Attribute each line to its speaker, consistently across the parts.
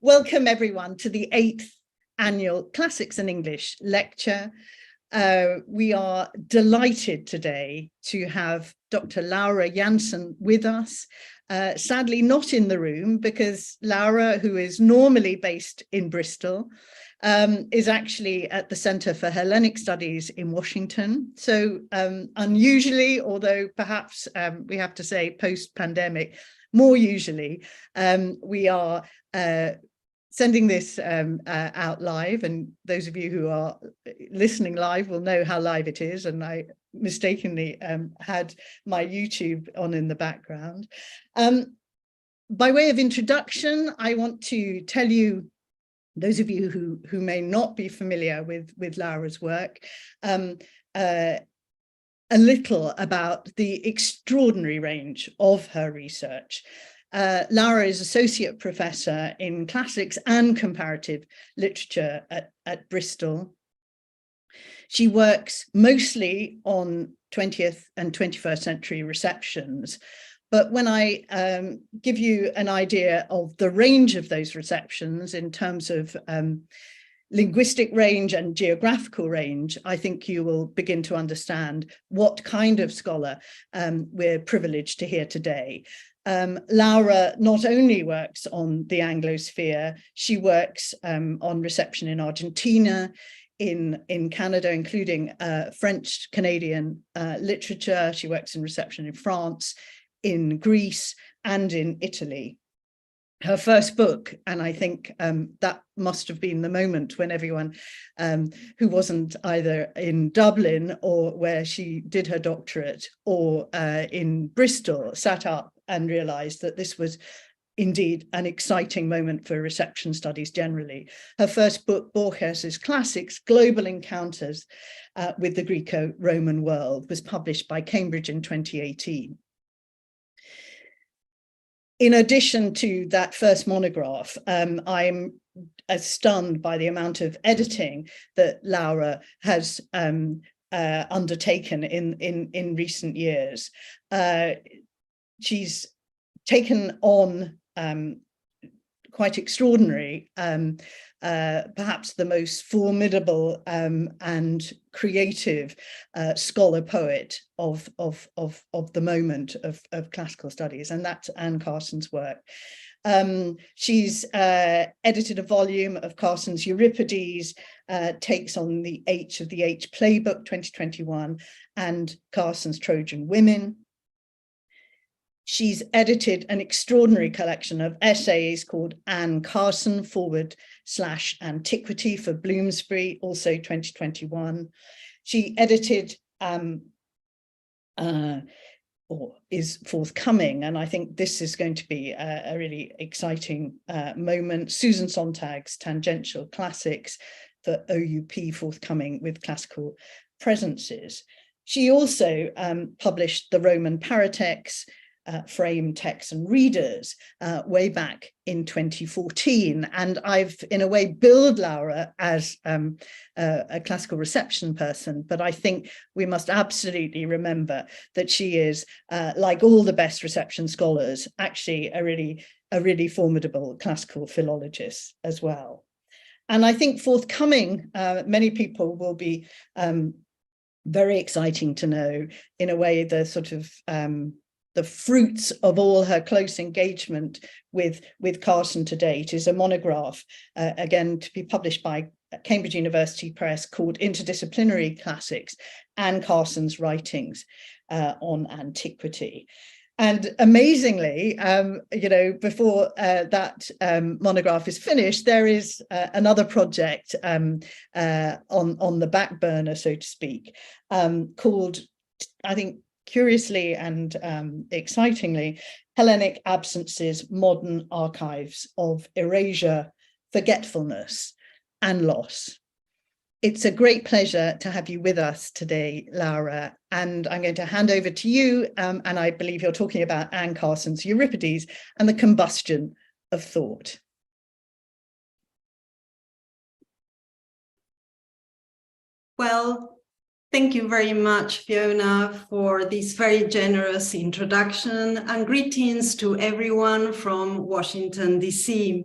Speaker 1: Welcome everyone to the 8th annual Classics in English lecture. We are delighted today to have Dr. Laura Jansen with us. Sadly not in the room because Laura, who is normally based in Bristol, is actually at the Center for Hellenic Studies in Washington. So unusually, although perhaps we have to say post-pandemic, more usually, we are sending this out live, and those of you who are listening live will know how live it is, and I mistakenly had my YouTube on in the background. By way of introduction, I want to tell you, those of you who may not be familiar with Laura's work, a little about the extraordinary range of her research. Laura is Associate Professor in Classics and Comparative Literature at Bristol. She works mostly on 20th and 21st century receptions. But when I give you an idea of the range of those receptions in terms of linguistic range and geographical range, I think you will begin to understand what kind of scholar we're privileged to hear today. Laura not only works on the Anglosphere, she works on reception in Argentina, in Canada, including French-Canadian literature. She works in reception in France, in Greece, and in Italy. Her first book, and I think that must have been the moment when everyone who wasn't either in Dublin or where she did her doctorate or in Bristol sat up and realized that this was indeed an exciting moment for reception studies generally. Her first book, Borges's Classics, Global Encounters with the Greco-Roman World, was published by Cambridge in 2018. In addition to that first monograph, I'm stunned by the amount of editing that Laura has undertaken in recent years. She's taken on quite extraordinary, perhaps the most formidable and creative scholar poet of the moment of classical studies, and that's Anne Carson's work. She's edited a volume of Carson's Euripides, takes on the H of H Playbook 2021, and Carson's Trojan Women. She's edited an extraordinary collection of essays called Anne Carson /Antiquity for Bloomsbury, also 2021. She edited, or is forthcoming, and I think this is going to be a really exciting moment, Susan Sontag's Tangential Classics for OUP, forthcoming with classical presences. She also published the Roman Paratext, frame texts and readers way back in 2014, and I've in a way billed Laura as a classical reception person, but I think we must absolutely remember that she is, like all the best reception scholars, actually a really formidable classical philologist as well. And I think forthcoming, many people will be very exciting to know, in a way, the sort of the fruits of all her close engagement with Carson to date is a monograph, again, to be published by Cambridge University Press, called Interdisciplinary Classics, Anne Carson's Writings on Antiquity. And amazingly, you know, before that monograph is finished, there is another project on the back burner, so to speak, called, I think, curiously and excitingly, Hellenic Absences, Modern Archives of Erasure, Forgetfulness and Loss. It's a great pleasure to have you with us today, Laura, and I'm going to hand over to you, and I believe you're talking about Anne Carson's Euripides and the combustion of thought.
Speaker 2: Well, thank you very much, Fiona, for this very generous introduction, and greetings to everyone from Washington, D.C.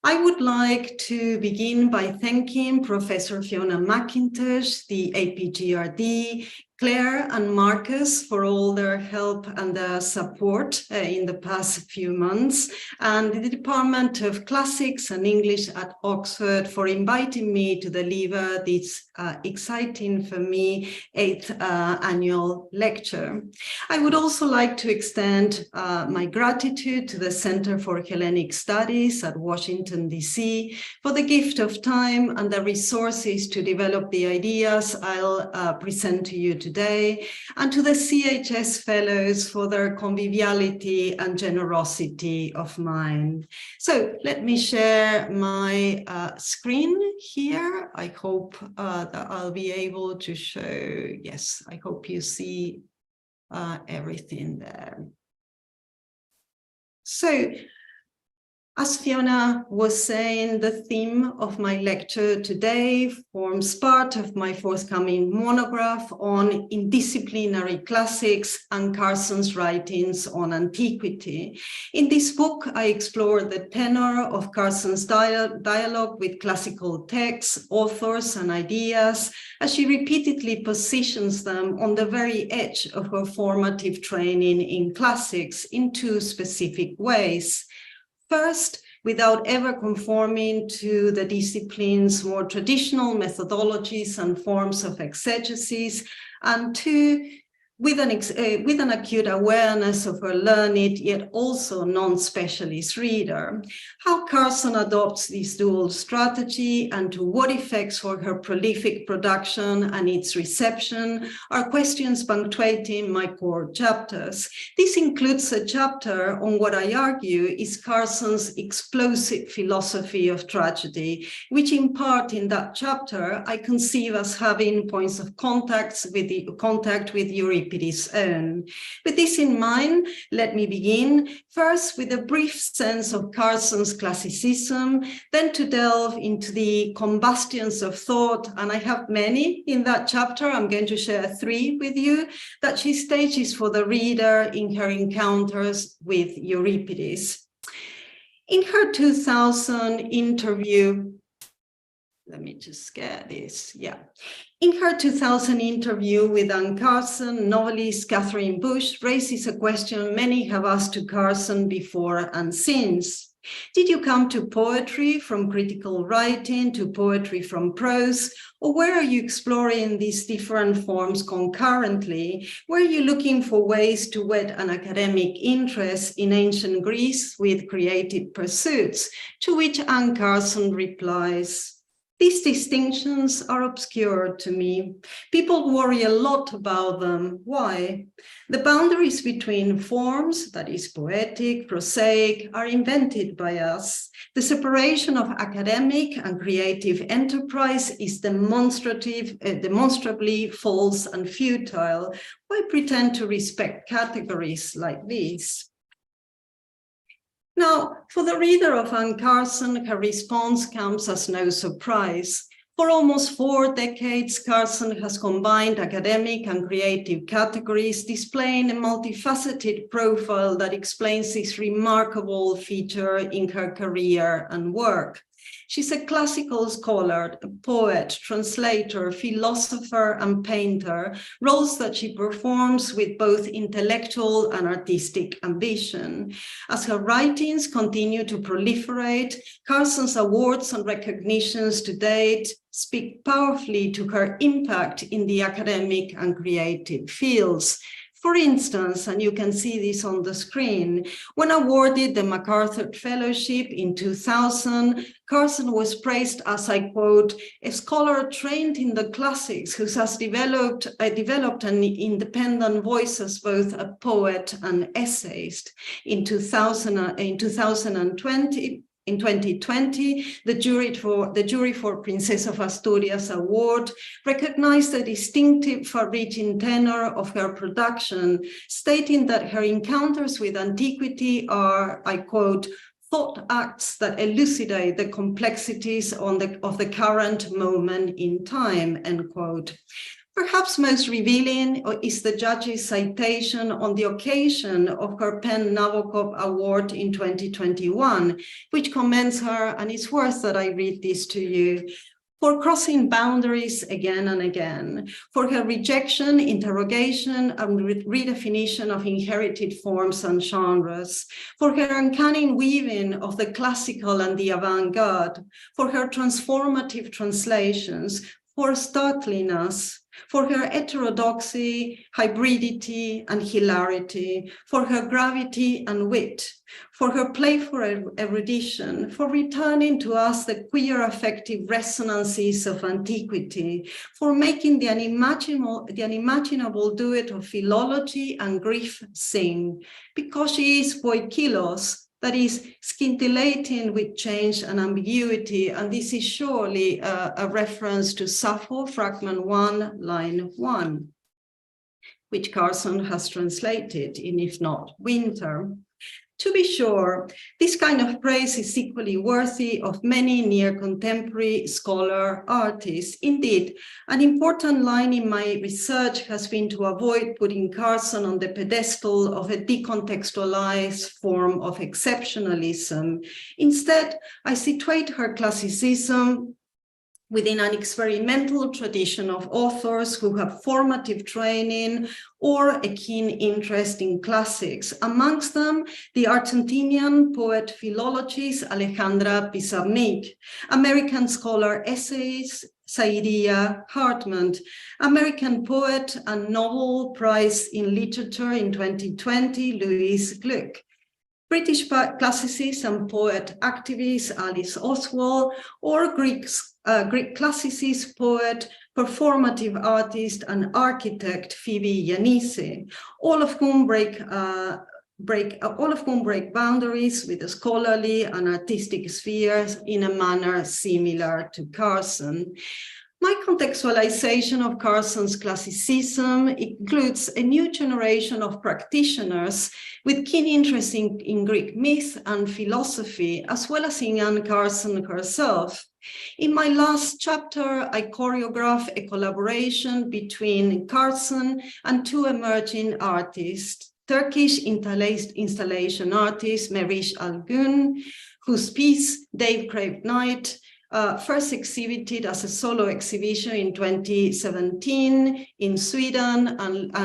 Speaker 2: I would like to begin by thanking Professor Fiona McIntosh, the APGRD, Claire and Marcus for all their help and their support in the past few months, and the Department of Classics and English at Oxford for inviting me to deliver this exciting for me 8th annual lecture. I would also like to extend my gratitude to the Center for Hellenic Studies at Washington, DC, for the gift of time and the resources to develop the ideas I'll present to you today, and to the CHS Fellows for their conviviality and generosity of mind. So let me share my screen here. I hope that I'll be able to show, yes, I hope you see everything there. So, as Fiona was saying, the theme of my lecture today forms part of my forthcoming monograph on interdisciplinary classics and Carson's writings on antiquity. In this book, I explore the tenor of Carson's dialogue with classical texts, authors, and ideas, as she repeatedly positions them on the very edge of her formative training in classics in two specific ways. First, without ever conforming to the discipline's more traditional methodologies and forms of exegesis, and two, with an acute awareness of her learned yet also non-specialist reader. How Carson adopts this dual strategy and to what effects for her prolific production and its reception are questions punctuating my core chapters. This includes a chapter on what I argue is Carson's explosive philosophy of tragedy, which in part in that chapter I conceive as having points of contact with Euripides' own. With this in mind, let me begin first with a brief sense of Carson's classicism, then to delve into the combustions of thought, and I have many in that chapter. I'm going to share 3 with you that she stages for the reader in her encounters with Euripides. In her 2000 interview, let me just get this, yeah. In her 2000 interview with Anne Carson, novelist Catherine Bush raises a question many have asked to Carson before and since. Did you come to poetry from critical writing to poetry from prose, or where are you exploring these different forms concurrently? Were you looking for ways to whet an academic interest in ancient Greece with creative pursuits? To which Anne Carson replies, these distinctions are obscure to me. People worry a lot about them. Why? The boundaries between forms, that is poetic, prosaic, are invented by us. The separation of academic and creative enterprise is demonstrably false and futile. Why pretend to respect categories like these? Now, for the reader of Anne Carson, her response comes as no surprise. For almost 4 decades, Carson has combined academic and creative categories, displaying a multifaceted profile that explains this remarkable feature in her career and work. She's a classical scholar, a poet, translator, philosopher, and painter, roles that she performs with both intellectual and artistic ambition. As her writings continue to proliferate, Carson's awards and recognitions to date speak powerfully to her impact in the academic and creative fields. For instance, and you can see this on the screen, when awarded the MacArthur Fellowship in 2000, Carson was praised as, I quote, a scholar trained in the classics who has developed an independent voice as both a poet and essayist. In 2020, the jury for Princess of Asturias Award recognized the distinctive far-reaching tenor of her production, stating that her encounters with antiquity are, I quote, thought acts that elucidate the complexities of the current moment in time, end quote. Perhaps most revealing is the judge's citation on the occasion of her PEN Nabokov Award in 2021, which commends her, and it's worth that I read this to you, for crossing boundaries again and again, for her rejection, interrogation, and redefinition of inherited forms and genres, for her uncanny weaving of the classical and the avant-garde, for her transformative translations, for startliness, for her heterodoxy, hybridity, and hilarity, for her gravity and wit, for her playful erudition, for returning to us the queer affective resonances of antiquity, for making the unimaginable duet of philology and grief sing, because she is poikilos, that is scintillating with change and ambiguity. And this is surely a reference to Sappho, fragment 1, line 1, which Carson has translated in If Not Winter. To be sure, this kind of praise is equally worthy of many near contemporary scholar artists. Indeed, an important line in my research has been to avoid putting Carson on the pedestal of a decontextualized form of exceptionalism. Instead, I situate her classicism within an experimental tradition of authors who have formative training or a keen interest in classics. Amongst them, the Argentinian poet philologist Alejandra Pizarnik, American scholar essayist Saidiya Hartman, American poet and Nobel Prize in Literature in 2020, Louise Gluck, British classicist and poet activist Alice Oswald, or Greek classicist, poet, performative artist, and architect Phoebe Yanisi, all of whom break boundaries with the scholarly and artistic spheres in a manner similar to Carson. My contextualization of Carson's classicism includes a new generation of practitioners with keen interest in Greek myth and philosophy, as well as in Anne Carson herself. In my last chapter, I choreograph a collaboration between Carson and two emerging artists, Turkish installation artist Meriç Algün, whose piece, Dave Craved Night, first exhibited as a solo exhibition in 2017 in Sweden and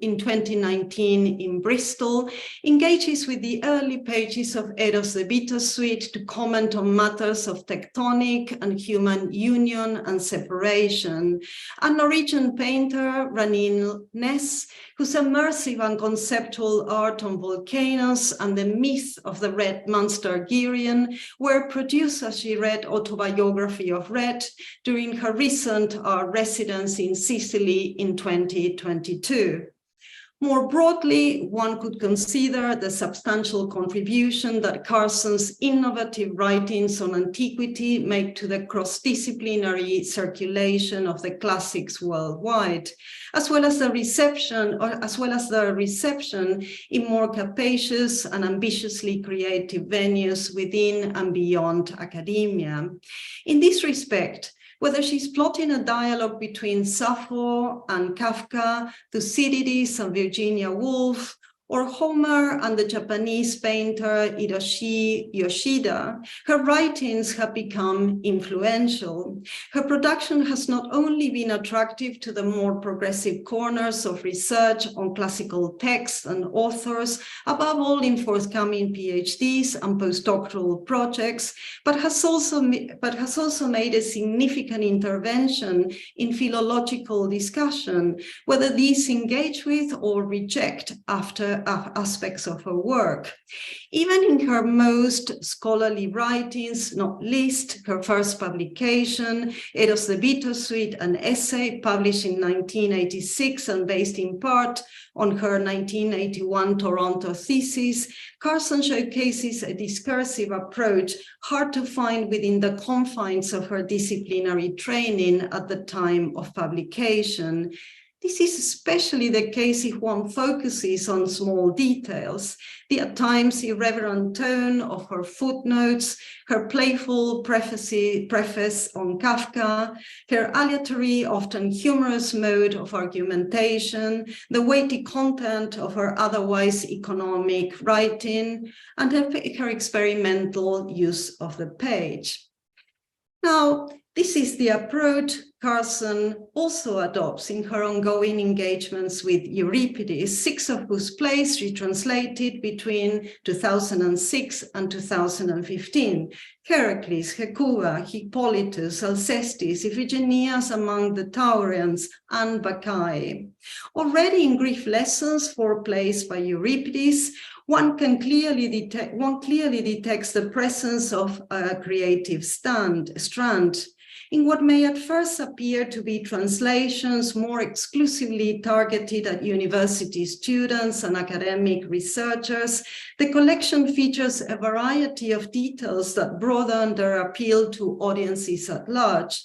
Speaker 2: in 2019 in Bristol, engages with the early pages of Eros the Bittersweet to comment on matters of tectonic and human union and separation. And Norwegian painter Ranin Næss, whose immersive and conceptual art on volcanoes and the myth of the red monster Girion were produced as she read Autobiography of Red during her recent residence in Sicily in 2022. More broadly, one could consider the substantial contribution that Carson's innovative writings on antiquity make to the cross-disciplinary circulation of the classics worldwide, as well as the reception in more capacious and ambitiously creative venues within and beyond academia. In this respect, whether she's plotting a dialogue between Sappho and Kafka, Thucydides and Virginia Woolf, or Homer and the Japanese painter Hiroshi Yoshida, her writings have become influential. Her production has not only been attractive to the more progressive corners of research on classical texts and authors, above all in forthcoming PhDs and postdoctoral projects, but has also made a significant intervention in philological discussion, whether these engage with or reject after aspects of her work. Even in her most scholarly writings, not least her first publication, Eros the Bittersweet, an essay published in 1986 and based in part on her 1981 Toronto thesis, Carson showcases a discursive approach hard to find within the confines of her disciplinary training at the time of publication. This is especially the case if one focuses on small details, the at times irreverent tone of her footnotes, her playful preface on Kafka, her aleatory, often humorous mode of argumentation, the weighty content of her otherwise economic writing, and her experimental use of the page. Now, this is the approach Carson also adopts in her ongoing engagements with Euripides, 6 of whose plays she translated between 2006 and 2015. Herakles, Hecuba, Hippolytus, Alcestis, Iphigenias among the Taurians, and Bacchae. Already in Grief Lessons, 4 plays by Euripides, one clearly detects the presence of a creative strand in what may at first appear to be translations more exclusively targeted at university students and academic researchers. The collection features a variety of details that broaden their appeal to audiences at large.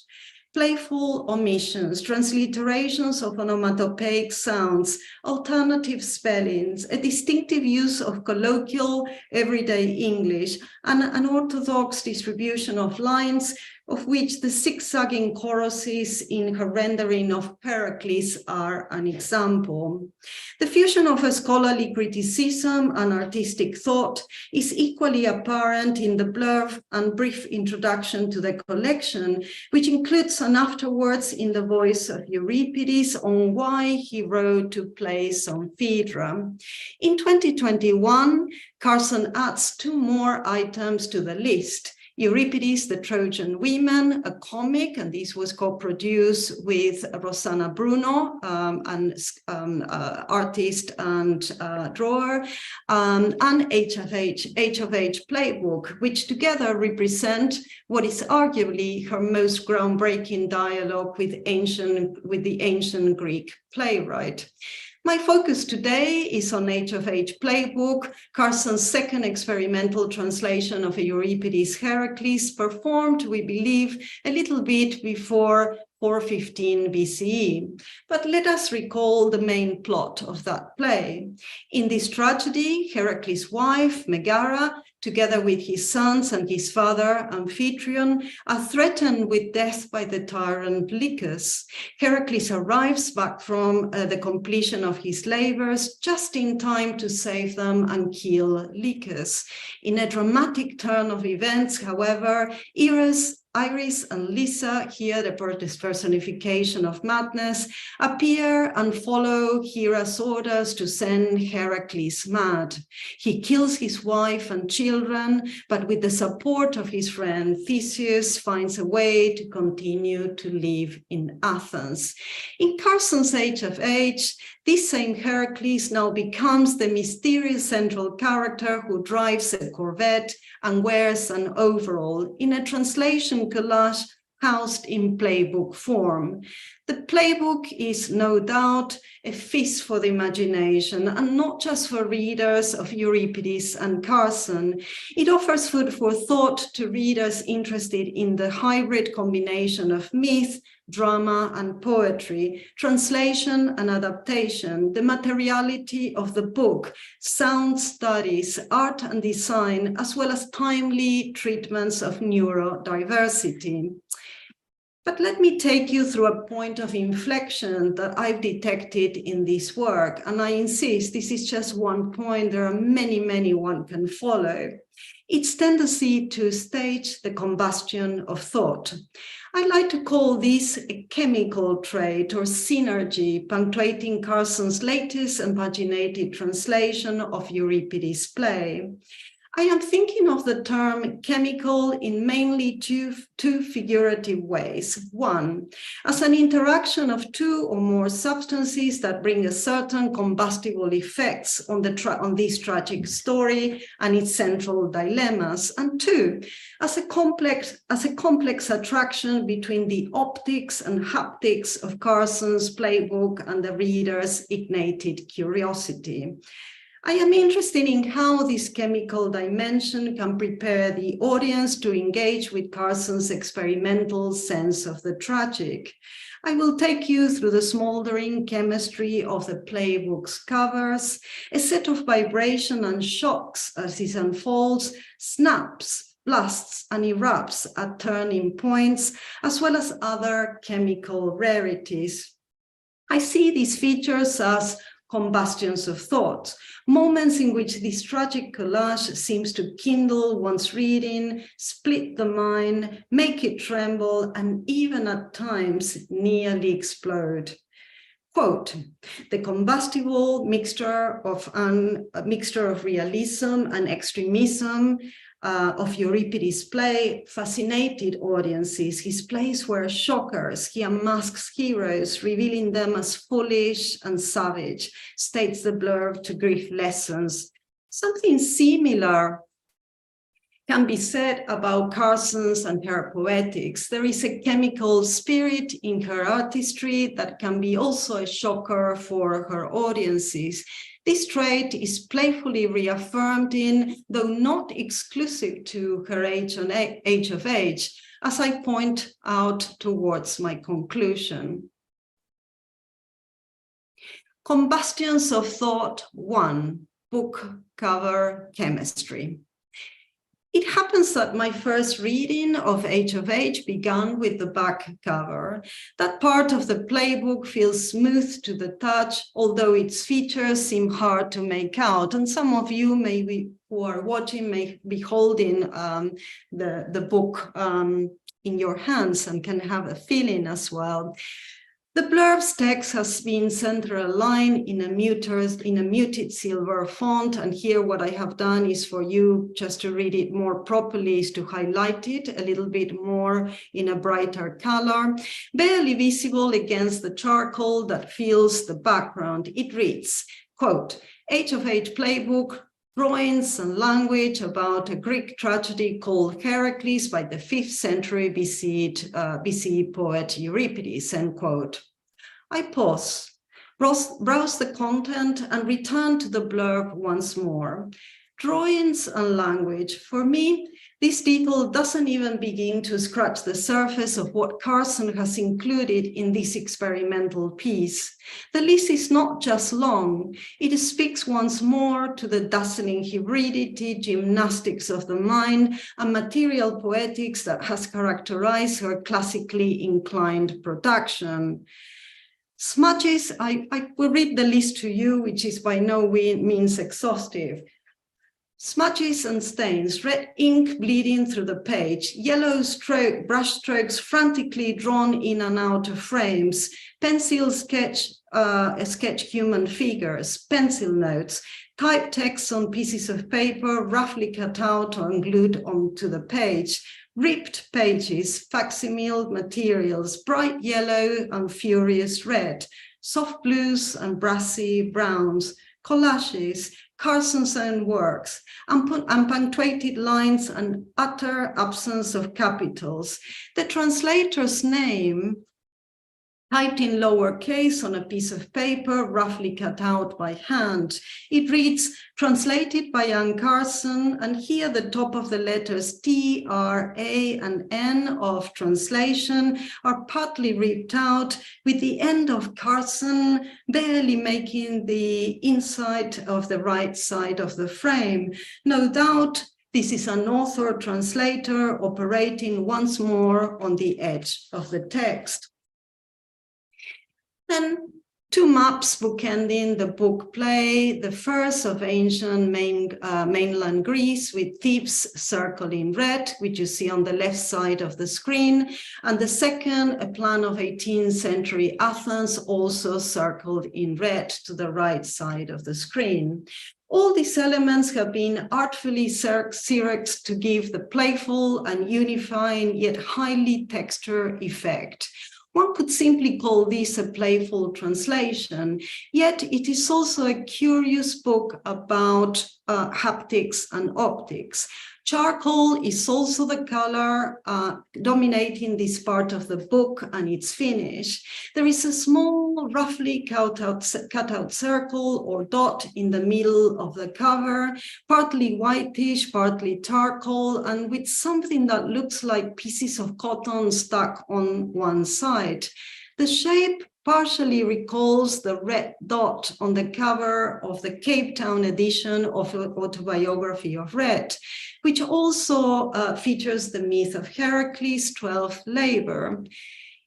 Speaker 2: Playful omissions, transliterations of onomatopoeic sounds, alternative spellings, a distinctive use of colloquial everyday English, and an orthodox distribution of lines, of which the zigzagging choruses in her rendering of Herakles are an example. The fusion of a scholarly criticism and artistic thought is equally apparent in the blurb and brief introduction to the collection, which includes an afterwards in the voice of Euripides on why he wrote 2 plays on Phaedra. In 2021, Carson adds 2 more items to the list. Euripides, the Trojan Women, a comic, and this was co-produced with Rosanna Bruno, an artist and drawer, and H of H Playbook, which together represent what is arguably her most groundbreaking dialogue with the ancient Greek playwright. My focus today is on H of H Playbook, Carson's second experimental translation of Euripides Herakles, performed, we believe, a little bit before 415 BCE. But let us recall the main plot of that play. In this tragedy, Herakles' wife, Megara, together with his sons and his father, Amphitryon, are threatened with death by the tyrant Lycus. Herakles arrives back from the completion of his labors just in time to save them and kill Lycus. In a dramatic turn of events, however, Iris and Lisa, here the personification of madness, appear and follow Hera's orders to send Herakles mad. He kills his wife and children, but with the support of his friend Theseus, finds a way to continue to live in Athens. In Carson's H of H, this same Herakles now becomes the mysterious central character who drives a Corvette and wears an overall in a translation collage housed in playbook form. The playbook is no doubt a feast for the imagination, and not just for readers of Euripides and Carson. It offers food for thought to readers interested in the hybrid combination of myth, drama, and poetry, translation and adaptation, the materiality of the book, sound studies, art and design, as well as timely treatments of neurodiversity. But let me take you through a point of inflection that I've detected in this work. And I insist, this is just one point. There are many, many one can follow. Its tendency to stage the combustion of thought. I like to call this a chemical trait or synergy, punctuating Carson's latest and paginated translation of Euripides' play. I am thinking of the term chemical in mainly two figurative ways. One, as an interaction of 2 or more substances that bring a certain combustible effects on this tragic story and its central dilemmas. And 2, as a complex attraction between the optics and haptics of Carson's playbook and the reader's ignited curiosity. I am interested in how this chemical dimension can prepare the audience to engage with Carson's experimental sense of the tragic. I will take you through the smoldering chemistry of the playbook's covers, a set of vibration and shocks as it unfolds, snaps, blasts, and erupts at turning points, as well as other chemical rarities. I see these features as combustions of thought, moments in which this tragic collage seems to kindle one's reading, split the mind, make it tremble, and even at times nearly explode. Quote, the combustible mixture of realism and extremism of Euripides' play fascinated audiences. His plays were shockers. He unmasks heroes, revealing them as foolish and savage, states the blurb to Grief Lessons. Something similar can be said about Carson's and her poetics. There is a chemical spirit in her artistry that can be also a shocker for her audiences. This trait is playfully reaffirmed in, though not exclusive to, her H of H, as I point out towards my conclusion. Combustions of Thought 1, book cover chemistry. It happens that my first reading of H of H began with the back cover. That part of the playbook feels smooth to the touch, although its features seem hard to make out. And some of you who are watching may be holding the book in your hands and can have a feeling as well. The blurb's text has been center aligned in a muted silver font, and here what I have done is for you just to read it more properly is to highlight it a little bit more in a brighter color, barely visible against the charcoal that fills the background. It reads, quote, H of H Playbook, drawings and language about a Greek tragedy called Herakles by the 5th century BC poet Euripides, end quote. I pause, browse the content and return to the blurb once more. Drawings and language. For me, this detail doesn't even begin to scratch the surface of what Carson has included in this experimental piece. The list is not just long, it speaks once more to the dazzling hybridity, gymnastics of the mind, and material poetics that has characterized her classically inclined production. Smudges, I will read the list to you, which is by no means exhaustive. Smudges and stains, red ink bleeding through the page, yellow brush strokes frantically drawn in and out of frames, pencil sketch human figures, pencil notes, typed text on pieces of paper, roughly cut out and glued onto the page, ripped pages, facsimile materials, bright yellow and furious red, soft blues and brassy browns, collages, Carson's own works, unpunctuated lines and utter absence of capitals. The translator's name, typed in lowercase on a piece of paper, roughly cut out by hand. It reads, translated by Young Carson, and here the top of the letters T, R, A, and N of translation are partly ripped out, with the end of Carson barely making the inside of the right side of the frame. No doubt, this is an author-translator operating once more on the edge of the text. Then 2 maps bookending the book play, the first of ancient mainland Greece with Thebes circled in red, which you see on the left side of the screen, and the second, a plan of 18th century Athens, also circled in red to the right side of the screen. All these elements have been artfully xeroxed to give the playful and unifying yet highly textured effect. One could simply call this a playful translation, yet it is also a curious book about haptics and optics. Charcoal is also the color dominating this part of the book and its finish. There is a small, roughly cut out circle or dot in the middle of the cover, partly whitish, partly charcoal, and with something that looks like pieces of cotton stuck on one side. The shape partially recalls the red dot on the cover of the Cape Town edition of the Autobiography of Red, which also features the myth of Herakles' 12th labor.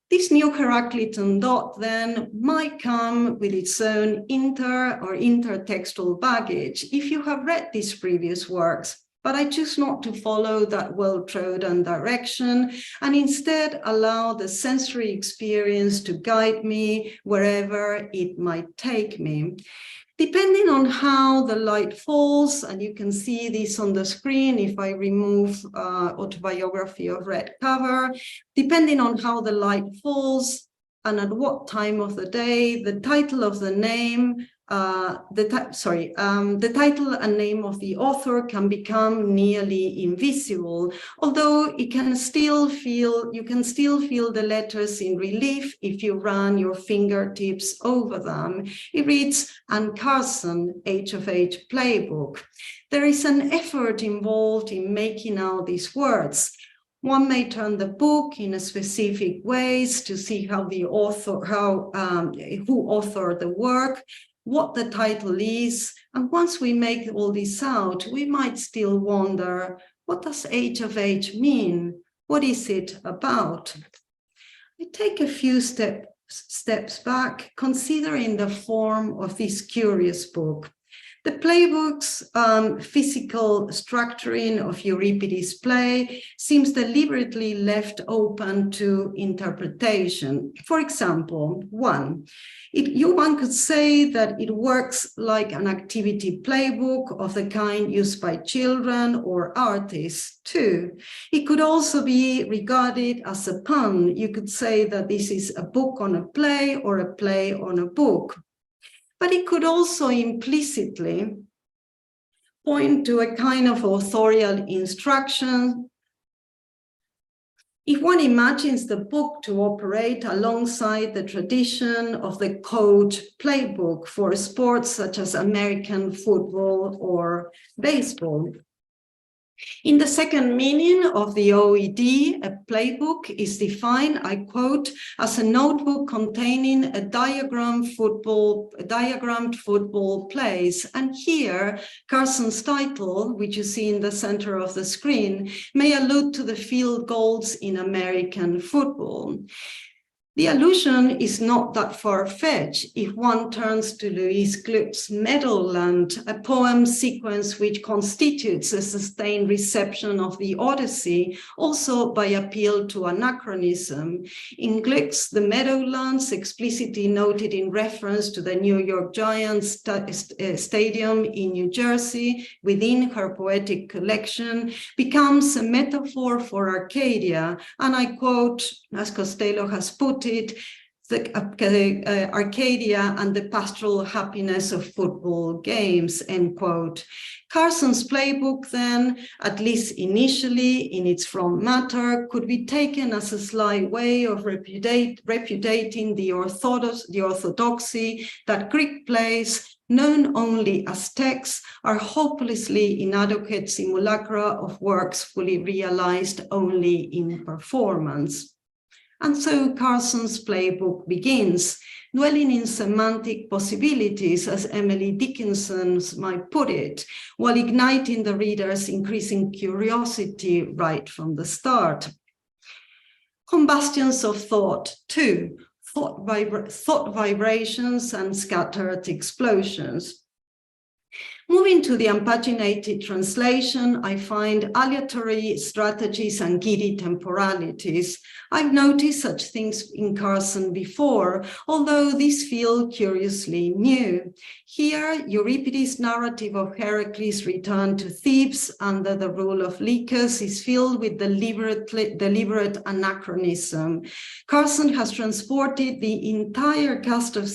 Speaker 2: This new Heraclitan dot then might come with its own intertextual baggage if you have read these previous works, but I choose not to follow that well-trodden direction and instead allow the sensory experience to guide me wherever it might take me. Depending on how the light falls, and you can see this on the screen if I remove Autobiography of Red cover, depending on how the light falls and at what time of the day, the title of the name, the title and name of the author can become nearly invisible, although you can still feel the letters in relief if you run your fingertips over them. It reads, and Carson, H of H Playbook. There is an effort involved in making out these words. One may turn the book in a specific ways to see how the author, who authored the work, what the title is, and once we make all this out, we might still wonder, what does H of H mean? What is it about? I take a few steps back, considering the form of this curious book. The playbook's physical structuring of Euripides' play seems deliberately left open to interpretation. For example, one could say that it works like an activity playbook of the kind used by children or artists. Two, it could also be regarded as a pun. You could say that this is a book on a play or a play on a book. But it could also implicitly point to a kind of authorial instruction. If one imagines the book to operate alongside the tradition of the coach playbook for sports such as American football or baseball. In the second meaning of the OED, a playbook is defined, I quote, as a notebook containing a diagrammed football plays. And here, Carson's title, which you see in the center of the screen, may allude to the field goals in American football. The allusion is not that far-fetched if one turns to Louis Gluck's Meadowland, a poem sequence which constitutes a sustained reception of the Odyssey, also by appeal to anachronism. In Gluck's The Meadowlands, explicitly noted in reference to the New York Giants stadium in New Jersey within her poetic collection, becomes a metaphor for Arcadia, and I quote, as Costello has put it, Arcadia and the pastoral happiness of football games, end quote. Carson's playbook then, at least initially in its front matter, could be taken as a sly way of repudiating the orthodoxy that Greek plays, known only as texts, are hopelessly inadequate simulacra of works fully realized only in performance. And so Carson's playbook begins, dwelling in semantic possibilities, as Emily Dickinson might put it, while igniting the reader's increasing curiosity right from the start. Combustions of thought, too, thought vibrations and scattered explosions. Moving to the unpaginated translation, I find aleatory strategies and giddy temporalities. I've noticed such things in Carson before, although these feel curiously new. Here, Euripides' narrative of Herakles' return to Thebes under the rule of Lycus is filled with deliberate anachronism. Carson has transported the entire cast of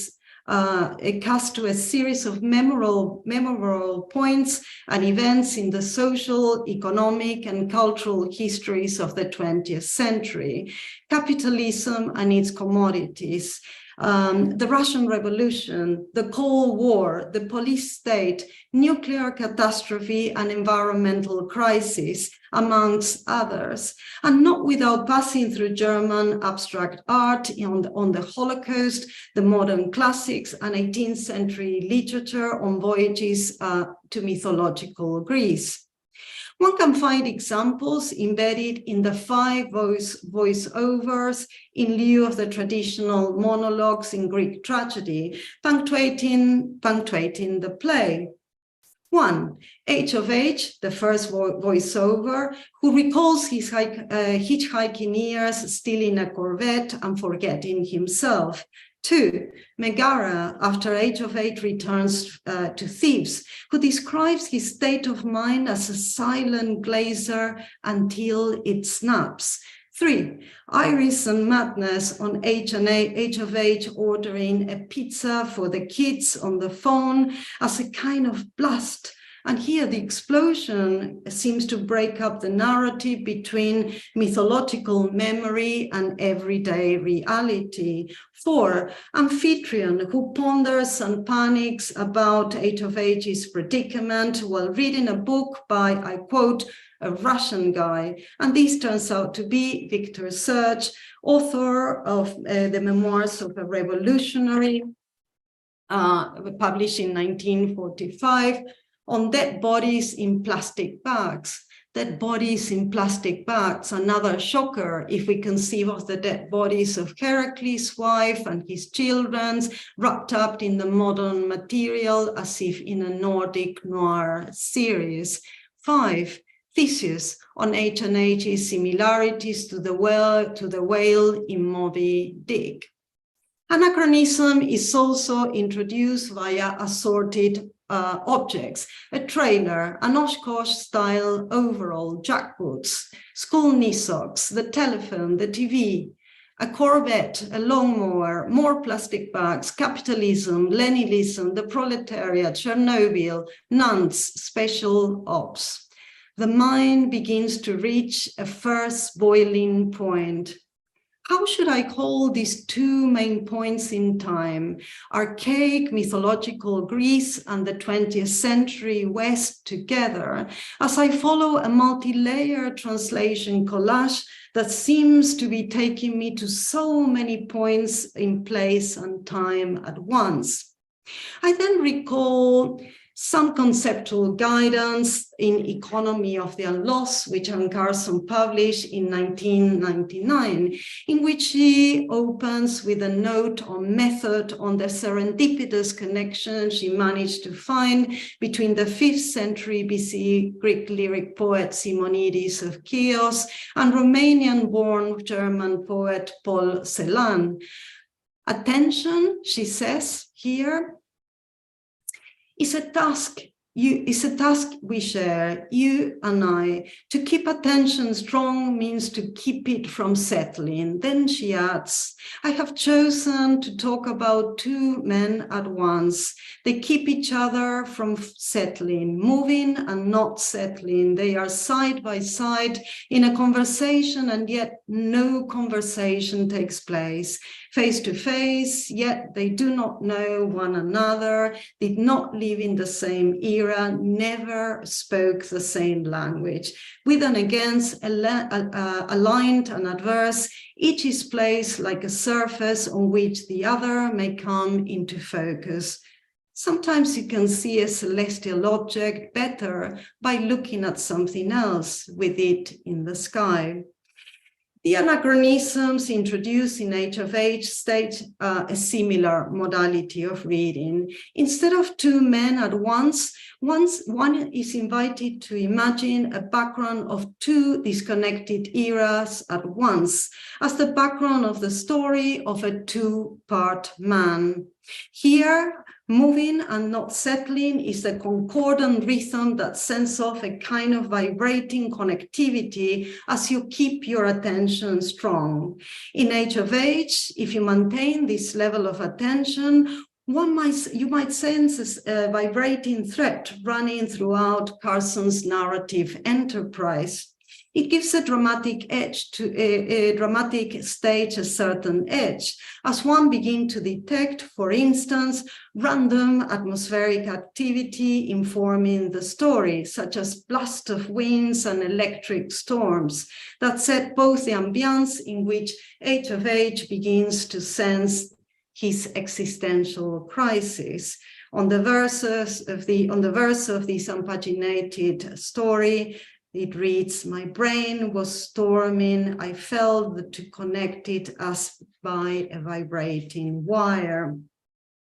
Speaker 2: cast to a series of memorable points and events in the social, economic, and cultural histories of the 20th century, capitalism and its commodities, the Russian Revolution, the Cold War, the police state, nuclear catastrophe, and environmental crisis, amongst others, and not without passing through German abstract art on the Holocaust, the modern classics, and 18th century literature on voyages to mythological Greece. One can find examples embedded in the 5 voiceovers in lieu of the traditional monologues in Greek tragedy, punctuating the play. 1. H of H, the first voiceover, who recalls his hitchhiking years stealing a Corvette and forgetting himself. 2. Megara, after H of H returns to Thebes, who describes his state of mind as a silent glazer until it snaps. 3. Iris and Madness on H of H ordering a pizza for the kids on the phone as a kind of blast. And here the explosion seems to break up the narrative between mythological memory and everyday reality. 4. Amphitryon, who ponders and panics about H of H's predicament while reading a book by, I quote, a Russian guy. And this turns out to be Victor Serge, author of the Memoirs of a Revolutionary, published in 1945, on dead bodies in plastic bags. Dead bodies in plastic bags, another shocker if we conceive of the dead bodies of Herakles' wife and his children wrapped up in the modern material as if in a Nordic noir series. 5. Theseus on H and H's similarities to the whale in Moby Dick. Anachronism is also introduced via assorted objects, a trailer, an Oshkosh-style overall, jackboots, school knee socks, the telephone, the TV, a Corvette, a lawnmower, more plastic bags, capitalism, Leninism, the proletariat, Chernobyl, nuns, special ops. The mind begins to reach a first boiling point. How should I call these 2 main points in time, archaic mythological Greece and the 20th century West together, as I follow a multi-layered translation collage that seems to be taking me to so many points in place and time at once? I then recall some conceptual guidance in Economy of the Unlost, which Carson published in 1999, in which she opens with a note on method on the serendipitous connection she managed to find between the 5th century BC Greek lyric poet Simonides of Chios and Romanian-born German poet Paul Celan. Attention, she says here, is a task we share, you and I. To keep attention strong means to keep it from settling. Then she adds, I have chosen to talk about 2 men at once. They keep each other from settling, moving and not settling. They are side by side in a conversation, and yet no conversation takes place. Face to face, yet they do not know one another, did not live in the same era, never spoke the same language. With and against, aligned and adverse, each is placed like a surface on which the other may come into focus. Sometimes you can see a celestial object better by looking at something else with it in the sky. The anachronisms introduced in H of H state a similar modality of reading. Instead of 2 men at once, one is invited to imagine a background of 2 disconnected eras at once, as the background of the story of a 2-part man. Here, moving and not settling is the concordant rhythm that sends off a kind of vibrating connectivity as you keep your attention strong. In H of H, if you maintain this level of attention, You might sense a vibrating thread running throughout Carson's narrative enterprise. It gives a dramatic edge to a dramatic stage, a certain edge, as one begins to detect, for instance, random atmospheric activity informing the story, such as blast of winds and electric storms, that set both the ambience in which H of H begins to sense his existential crisis. On the verse of this unpaginated story, it reads, "My brain was storming. I felt to connect it as by a vibrating wire."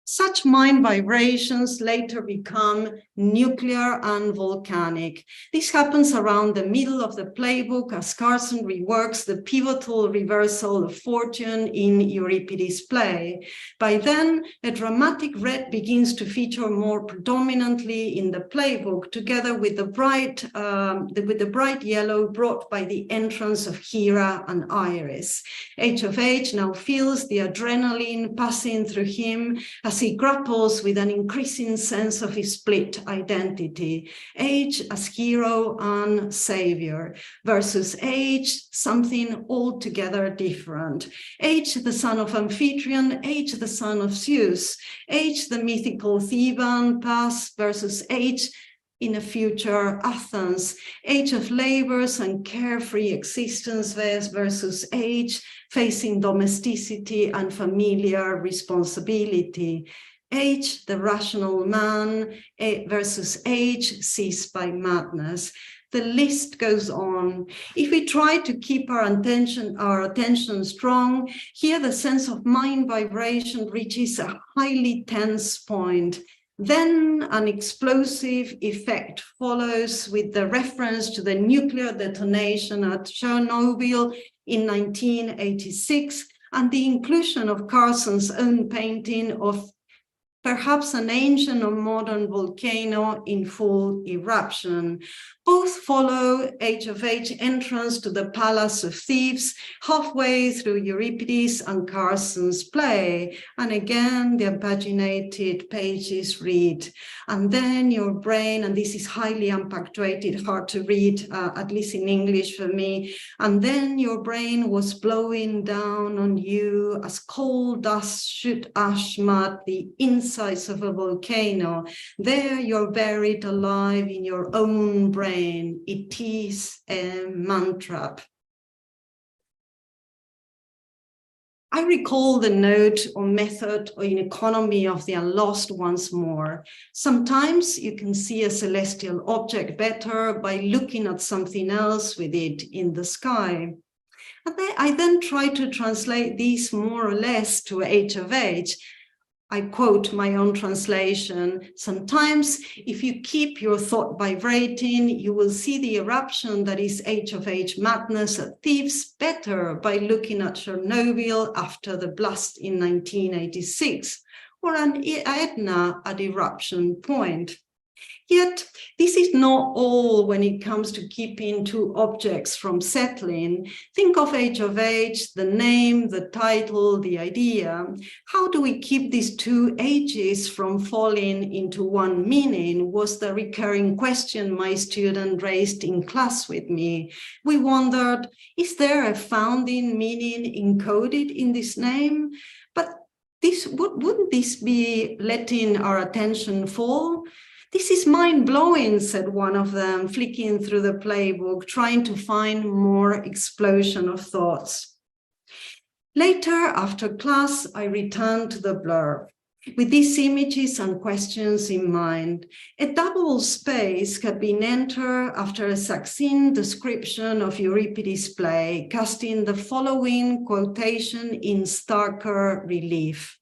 Speaker 2: Such mind vibrations later become nuclear and volcanic. This happens around the middle of the playbook as Carson reworks the pivotal reversal of fortune in Euripides' play. By then, a dramatic red begins to feature more predominantly in the playbook, together with the bright yellow brought by the entrance of Hera and Iris. H of H now feels the adrenaline passing through him as he grapples with an increasing sense of his split identity, H as hero and savior, versus H, something altogether different. H, the son of Amphitryon, H, the son of Zeus, H, the mythical Theban past versus H, in a future Athens, Age of labors and carefree existence versus age, facing domesticity and familiar responsibility. Age, the rational man, versus age seized by madness. The list goes on. If we try to keep our attention strong, here the sense of mind vibration reaches a highly tense point. Then an explosive effect follows with the reference to the nuclear detonation at Chernobyl in 1986 and the inclusion of Carson's own painting of perhaps an ancient or modern volcano in full eruption. Both follow H of H entrance to the Palace of Thieves, halfway through Euripides and Carson's play. And again, the paginated pages read, and then your brain, and this is highly unpunctuated, hard to read, at least in English for me, and then your brain was blowing down on you as coal dust shoot ash mud the insides of a volcano. There you're buried alive in your own brain. It is a mantra. I recall the note or method or in economy of the unlost once more. Sometimes you can see a celestial object better by looking at something else with it in the sky. And I then try to translate these more or less to H of H. I quote my own translation. Sometimes, if you keep your thought vibrating, you will see the eruption that is H of H madness at Thieves better by looking at Chernobyl after the blast in 1986, or an Etna at eruption point. Yet, this is not all when it comes to keeping two objects from settling. Think of H of H, the name, the title, the idea. How do we keep these two H's from falling into one meaning was the recurring question my student raised in class with me. We wondered, is there a founding meaning encoded in this name? But wouldn't this be letting our attention fall? This is mind-blowing, said one of them, flicking through the playbook, trying to find more explosion of thoughts. Later, after class, I returned to the blurb. With these images and questions in mind, a double space had been entered after a succinct description of Euripides' play, casting the following quotation in starker relief.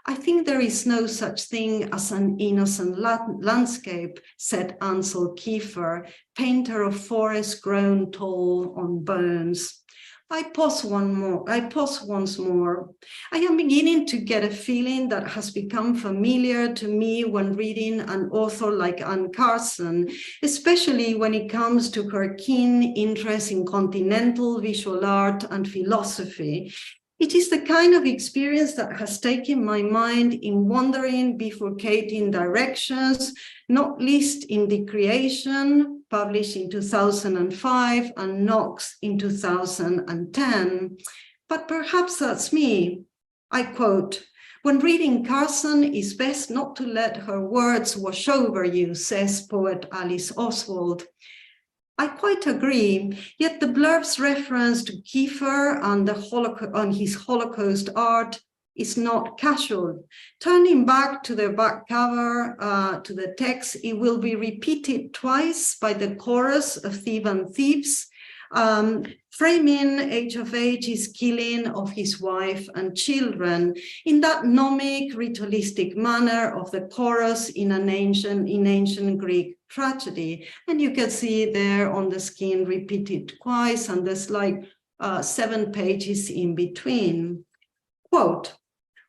Speaker 2: I think there is no such thing as an innocent landscape, said Ansel Kiefer, painter of forests grown tall on bones. I pause once more. I am beginning to get a feeling that has become familiar to me when reading an author like Anne Carson, especially when it comes to her keen interest in continental visual art and philosophy. It is the kind of experience that has taken my mind in wandering, bifurcating directions, not least in The Creation, published in 2005, and Knox in 2010. But perhaps that's me. I quote, "When reading Carson, it's best not to let her words wash over you," says poet Alice Oswald. I quite agree, yet the blurb's reference to Kiefer and his Holocaust art is not casual. Turning back to the back cover, to the text, it will be repeated twice by the chorus of Thief and Thieves, framing H of H's killing of his wife and children in that gnomic, ritualistic manner of the chorus in ancient Greek tragedy. And you can see there on the screen repeated twice, and there's like 7 pages in between. Quote,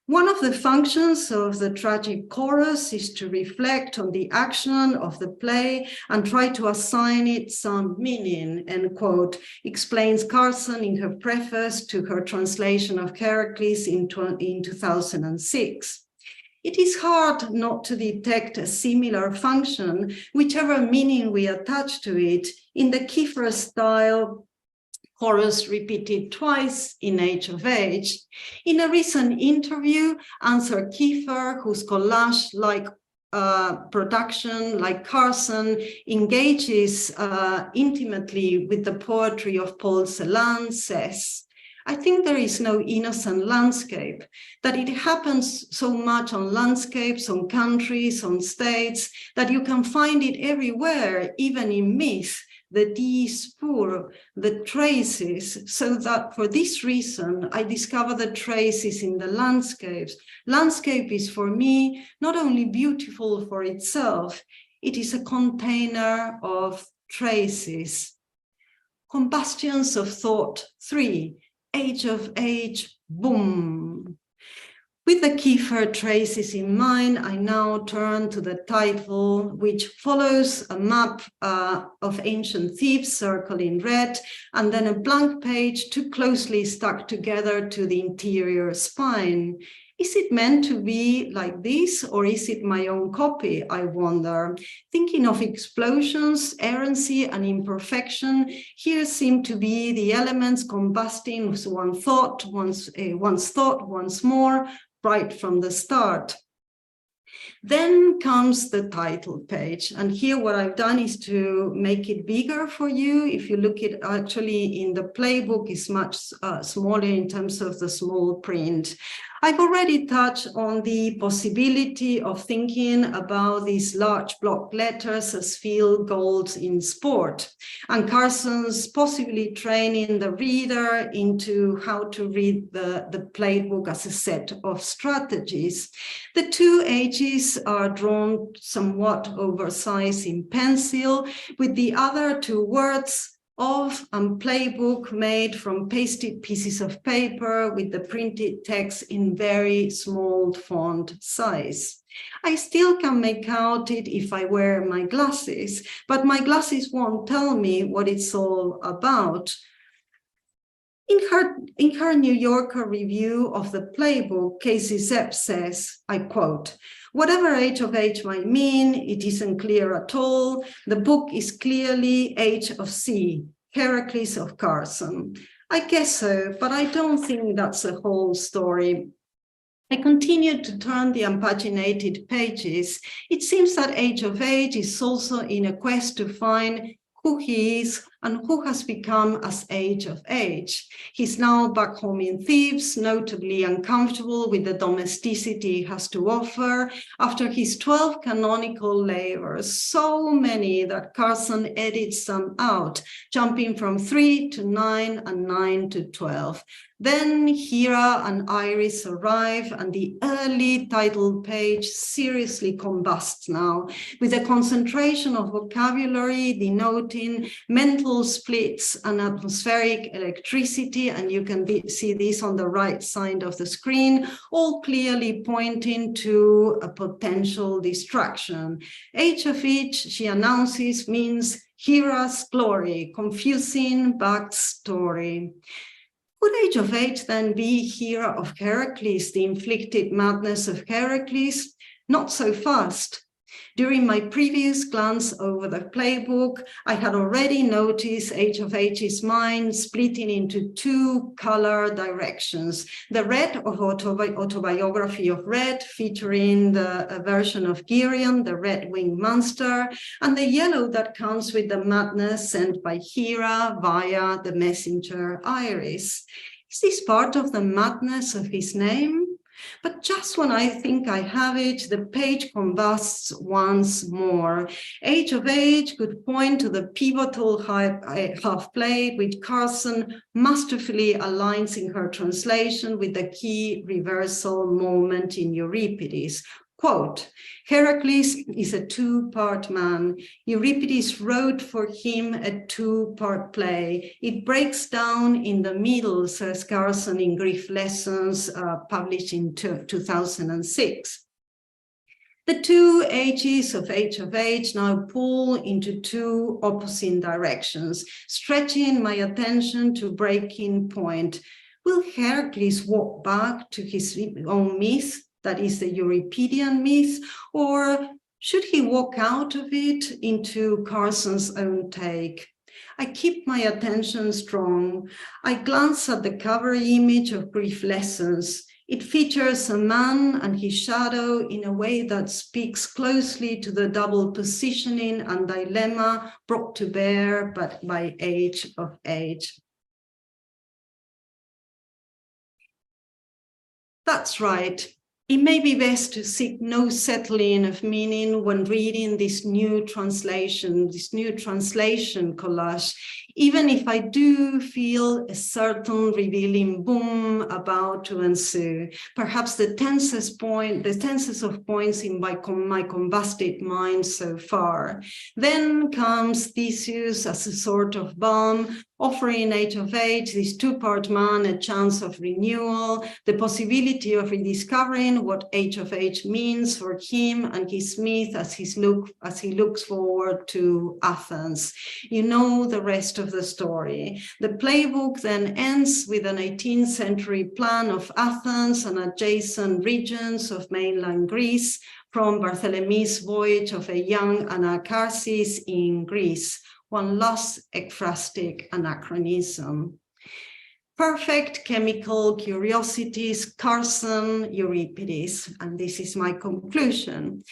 Speaker 2: "One of the functions of the tragic chorus is to reflect on the action of the play and try to assign it some meaning," end quote, explains Carson in her preface to her translation of Herakles in 2006. It is hard not to detect a similar function, whichever meaning we attach to it, in the Kiefer style chorus repeated twice in H of H. In a recent interview, Ansar Kiefer, whose collage-like production, like Carson, engages intimately with the poetry of Paul Celan, says, "I think there is no innocent landscape, that it happens so much on landscapes, on countries, on states, that you can find it everywhere, even in myth, the dispur, the traces, so that for this reason, I discover the traces in the landscapes. Landscape is for me not only beautiful for itself, it is a container of traces." Combustions of Thought 3, H of H, boom. With the Kiefer traces in mind, I now turn to the title, which follows a map of ancient thieves circled in red, and then a blank page too closely stuck together to the interior spine. Is it meant to be like this, or is it my own copy, I wonder? Thinking of explosions, errancy, and imperfection, here seem to be the elements combusting one's thought once more, right from the start. Then comes the title page. And here what I've done is to make it bigger for you. If you look at actually in the playbook, it's much smaller in terms of the small print. I've already touched on the possibility of thinking about these large block letters as field goals in sport, and Carson's possibly training the reader into how to read the playbook as a set of strategies. The 2 H's are drawn somewhat oversized in pencil, with the other 2 words of and playbook made from pasted pieces of paper with the printed text in very small font size. I still can make out it if I wear my glasses, but my glasses won't tell me what it's all about. In her New Yorker review of the playbook, Casey Zepp says, I quote, "Whatever H of H might mean, it isn't clear at all. The book is clearly H of C, Herakles of Carson." I guess so, but I don't think that's the whole story. I continued to turn the unpaginated pages. It seems that H of H is also in a quest to find who he is and who has become as H of H. He's now back home in Thebes, notably uncomfortable with the domesticity he has to offer after his 12 canonical labors, so many that Carson edits them out, jumping from 3 to 9 and 9 to 12. Then Hera and Iris arrive, and the early title page seriously combusts now, with a concentration of vocabulary denoting mental splits and atmospheric electricity, and you can see this on the right side of the screen, all clearly pointing to a potential distraction. H of H, she announces, means Hera's glory, confusing backstory. Would H of H then be Hera of Herakles, the inflicted madness of Herakles? Not so fast. During my previous glance over the playbook, I had already noticed H of H's mind splitting into two color directions. The red of Autobiography of Red, featuring the version of Girion, the red-winged monster, and the yellow that comes with the madness sent by Hera via the messenger Iris. Is this part of the madness of his name? But just when I think I have it, the page combusts once more. H of H could point to the pivotal half-play, which Carson masterfully aligns in her translation with the key reversal moment in Euripides. Quote, Herakles is a two-part man. Euripides wrote for him a two-part play. It breaks down in the middle, says Carson in Grief Lessons, published in 2006. The two H's of H now pull into two opposite directions, stretching my attention to breaking point. Will Herakles walk back to his own myth, that is the Euripidean myth, or should he walk out of it into Carson's own take? I keep my attention strong. I glance at the cover image of Grief Lessons. It features a man and his shadow in a way that speaks closely to the double positioning and dilemma brought to bear by H of H. That's right. It may be best to seek no settling of meaning when reading this new translation collage, even if I do feel a certain revealing boom about to ensue. Perhaps the tensest of points in my combusted mind so far. Then comes Theseus as a sort of balm, offering H of H, this two-part man, a chance of renewal, the possibility of rediscovering what H of H means for him and his myth as he looks forward to Athens. You know the rest of the story. The playbook then ends with an 18th century plan of Athens and adjacent regions of mainland Greece, from Bartholomew's voyage of a young Anacharsis in Greece. One last ekphrastic anachronism. Perfect chemical curiosities, Carson, Euripides, and this is my conclusion.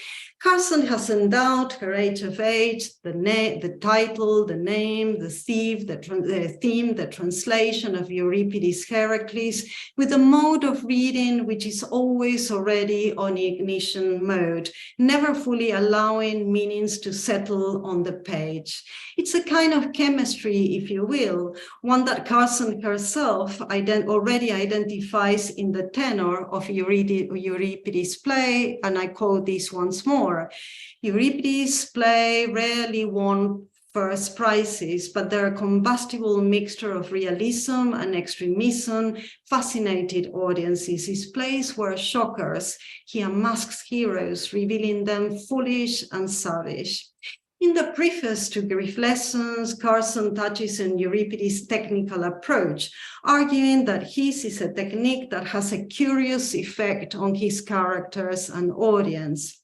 Speaker 2: Carson has endowed her H of H, the title, the name, the theme, the translation of Euripides Herakles, with a mode of reading which is always already on ignition mode, never fully allowing meanings to settle on the page. It's a kind of chemistry, if you will, one that Carson herself already identifies in the tenor of Euripides' play, and I quote this once more. Euripides' play rarely won first prizes, but their combustible mixture of realism and extremism fascinated audiences. His plays were shockers. He unmasks heroes, revealing them foolish and savage. In the preface to Grief Lessons, Carson touches on Euripides' technical approach, arguing that his is a technique that has a curious effect on his characters and audience.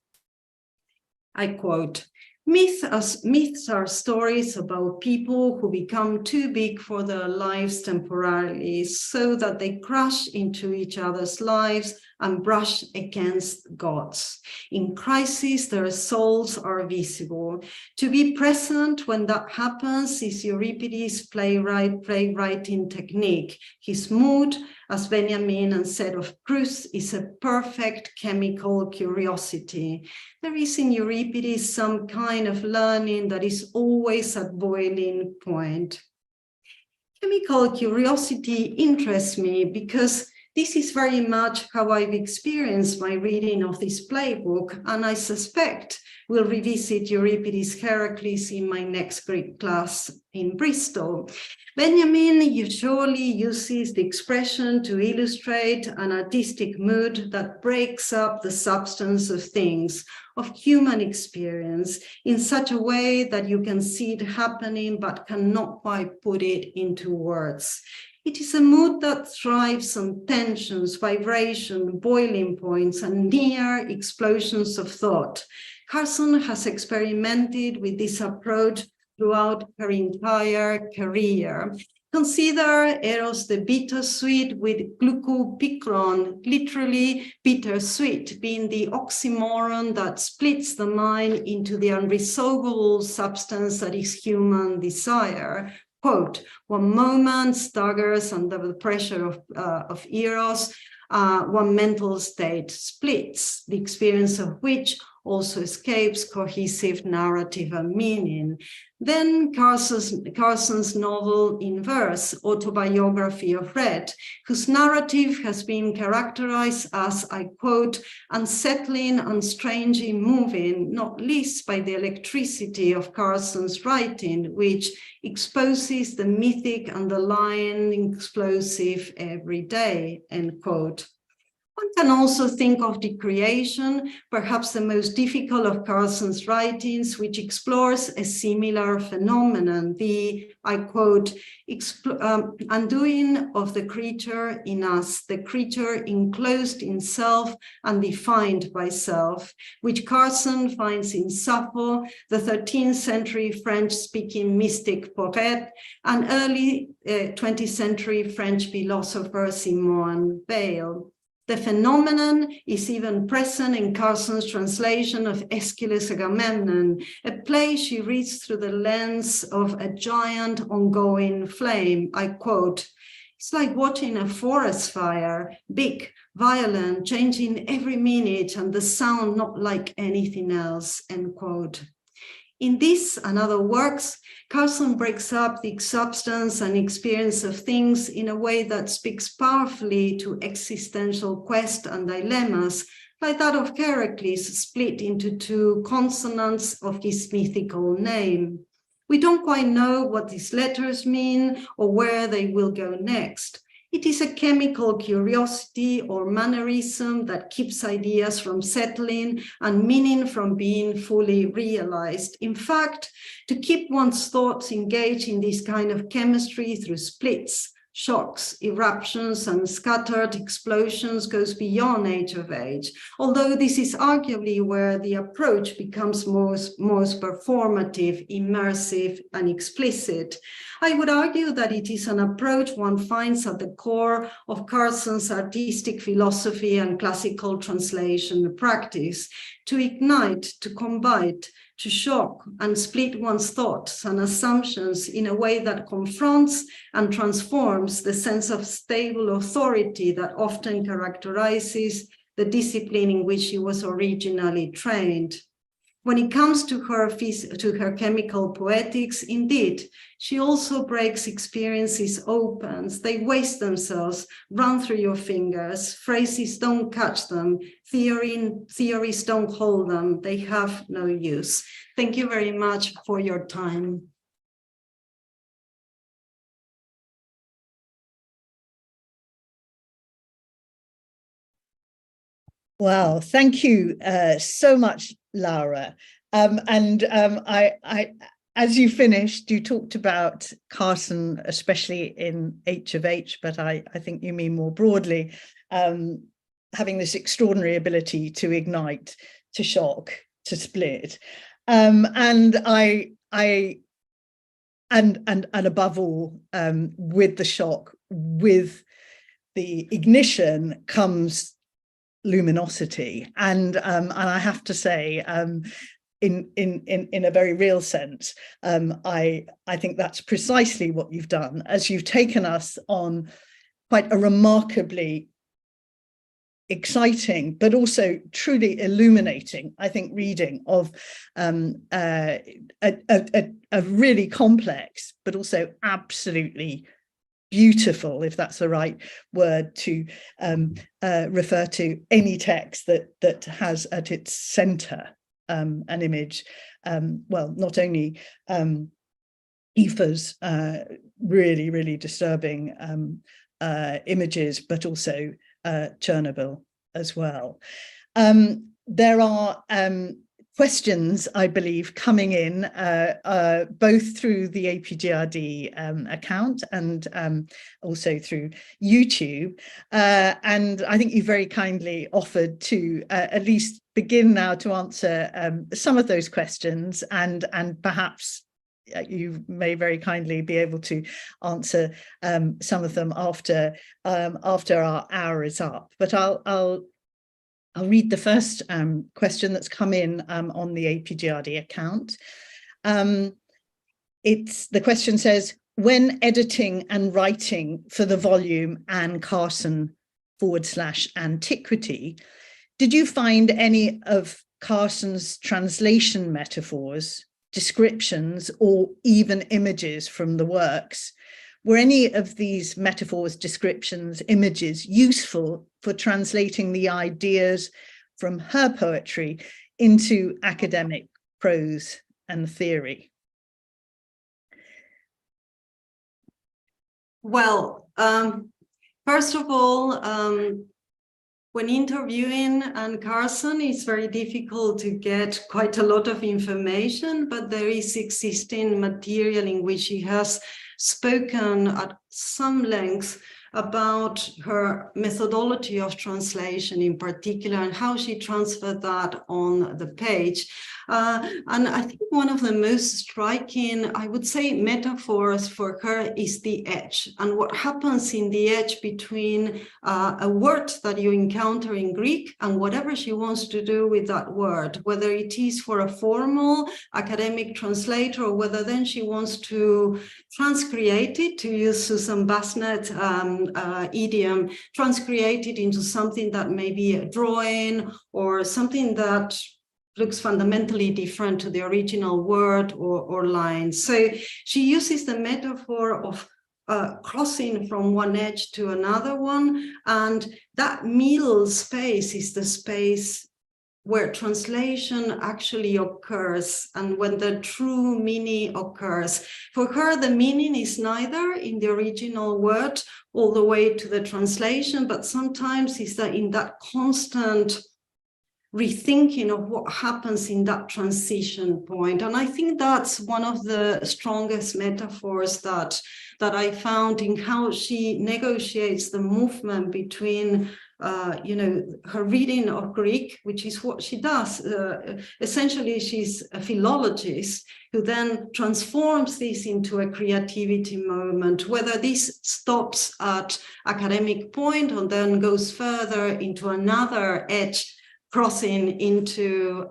Speaker 2: I quote, myths are stories about people who become too big for their lives temporarily, so that they crash into each other's lives and brush against gods. In crisis, their souls are visible. To be present when that happens is Euripides' playwriting technique. His mood, as Benjamin and said of Proust, is a perfect chemical curiosity. There is in Euripides some kind of learning that is always at boiling point. Chemical curiosity interests me because this is very much how I've experienced my reading of this playbook, and I suspect we'll revisit Euripides Herakles in my next Greek class in Bristol. Benjamin usually uses the expression to illustrate an artistic mood that breaks up the substance of things, of human experience, in such a way that you can see it happening but cannot quite put it into words. It is a mood that thrives on tensions, vibration, boiling points, and near explosions of thought. Carson has experimented with this approach throughout her entire career. Consider Eros the bittersweet with glucopikron, literally bittersweet, being the oxymoron that splits the mind into the unresolvable substance that is human desire. Quote, one moment staggers under the pressure of Eros, one mental state splits, the experience of which also escapes cohesive narrative and meaning. Then Carson's novel in verse, Autobiography of Red, whose narrative has been characterized as, I quote, unsettling and strangely moving, not least by the electricity of Carson's writing, which exposes the mythic underlying explosive every day, end quote. One can also think of The Creation, perhaps the most difficult of Carson's writings, which explores a similar phenomenon, the, I quote, undoing of the creature in us, the creature enclosed in self and defined by self, which Carson finds in Sappho, the 13th century French-speaking mystic poet, and early 20th century French philosopher Simone Weil. The phenomenon is even present in Carson's translation of Aeschylus' Agamemnon, a play she reads through the lens of a giant ongoing flame. I quote, it's like watching a forest fire, big, violent, changing every minute, and the sound not like anything else, end quote. In this and other works, Carson breaks up the substance and experience of things in a way that speaks powerfully to existential quest and dilemmas, like that of Herakles split into two consonants of his mythical name. We don't quite know what these letters mean or where they will go next. It is a chemical curiosity or mannerism that keeps ideas from settling and meaning from being fully realized. In fact, to keep one's thoughts engaged in this kind of chemistry through splits, shocks, eruptions, and scattered explosions goes beyond H of H, although this is arguably where the approach becomes most performative, immersive, and explicit. I would argue that it is an approach one finds at the core of Carson's artistic philosophy and classical translation practice, to ignite, to combine, to shock and split one's thoughts and assumptions in a way that confronts and transforms the sense of stable authority that often characterizes the discipline in which she was originally trained. When it comes to her chemical poetics, indeed, she also breaks experiences open. They waste themselves, run through your fingers. Phrases don't catch them. Theories don't hold them. They have no use. Thank you very much for your time.
Speaker 1: Wow, thank you so much, Laura. As you finished, you talked about Carson, especially in H of H, but I think you mean more broadly, having this extraordinary ability to ignite, to shock, to split. And above all, with the shock, with the ignition comes luminosity, and I have to say, in a very real sense, I think that's precisely what you've done, as you've taken us on quite a remarkably exciting but also truly illuminating, I think, reading of a really complex but also absolutely beautiful, if that's the right word to refer to any text that has at its center an image, well, not only Aoife's really disturbing images, but also Chernobyl as well. There are questions, I believe, coming in both through the APGRD account and also through YouTube. And I think you very kindly offered to at least begin now to answer some of those questions, and perhaps you may very kindly be able to answer some of them after our hour is up. But I'll read the first question that's come in on the APGRD account. The question says, when editing and writing for the volume Anne Carson /antiquity, did you find any of Carson's translation metaphors, descriptions, or even images from the works? Were any of these metaphors, descriptions, images useful for translating the ideas from her poetry into academic prose and theory?
Speaker 2: Well, first of all, when interviewing Anne Carson, it's very difficult to get quite a lot of information, but there is existing material in which she has spoken at some length about her methodology of translation in particular and how she transferred that on the page. And I think one of the most striking, I would say, metaphors for her is the edge, and what happens in the edge between a word that you encounter in Greek and whatever she wants to do with that word, whether it is for a formal academic translator or whether then she wants to transcreate it, to use Susan Basnett idiom, transcreate it into something that may be a drawing or something that looks fundamentally different to the original word or line. So she uses the metaphor of crossing from one edge to another one, and that middle space is the space where translation actually occurs and when the true meaning occurs. For her, the meaning is neither in the original word all the way to the translation, but sometimes is that in that constant rethinking of what happens in that transition point. And I think that's one of the strongest metaphors that I found in how she negotiates the movement between her reading of Greek, which is what she does. Essentially, she's a philologist who then transforms this into a creativity moment, whether this stops at academic point or then goes further into another edge, crossing into,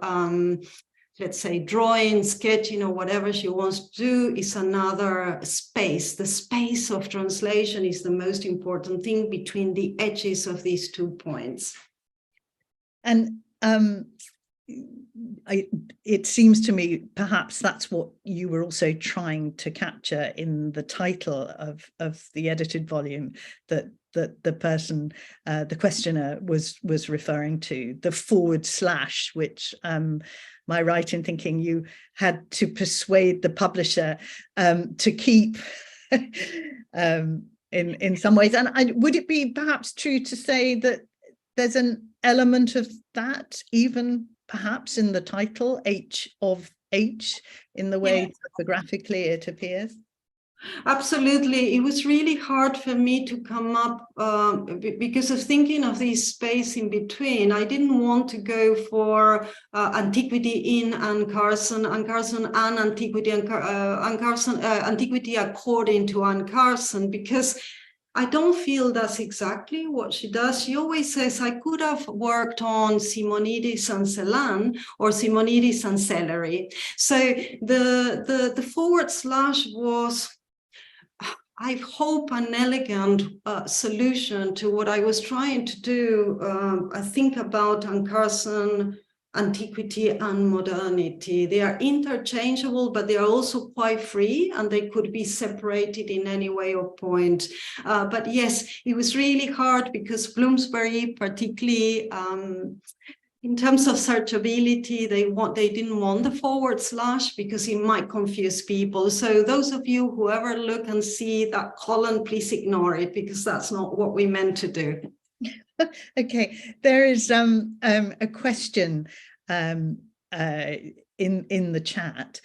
Speaker 2: let's say, drawing, sketching, or whatever she wants to do, is another space. The space of translation is the most important thing between the edges of these 2 points.
Speaker 1: And it seems to me perhaps that's what you were also trying to capture in the title of the edited volume, that the person, the questioner was referring to, the / which am I right in thinking you had to persuade the publisher to keep in some ways? And would it be perhaps true to say that there's an element of that even perhaps in the title, H of H, in the way typographically it appears?
Speaker 2: Absolutely. It was really hard for me to come up because of thinking of this space in between. I didn't want to go for antiquity in Anne Carson and antiquity and Carson, antiquity according to Anne Carson, because I don't feel that's exactly what she does. She always says, I could have worked on Simonides and Celan or Simonides and celery. So the / was, I hope, an elegant solution to what I was trying to do. I think about Anne Carson, antiquity and modernity. They are interchangeable, but they are also quite free, and they could be separated in any way or point. But yes, it was really hard because Bloomsbury, particularly in terms of searchability, they didn't want the / because it might confuse people. So those of you who ever look and see that column, please ignore it, because that's not what we meant to do.
Speaker 1: Okay, there is a question in the chat,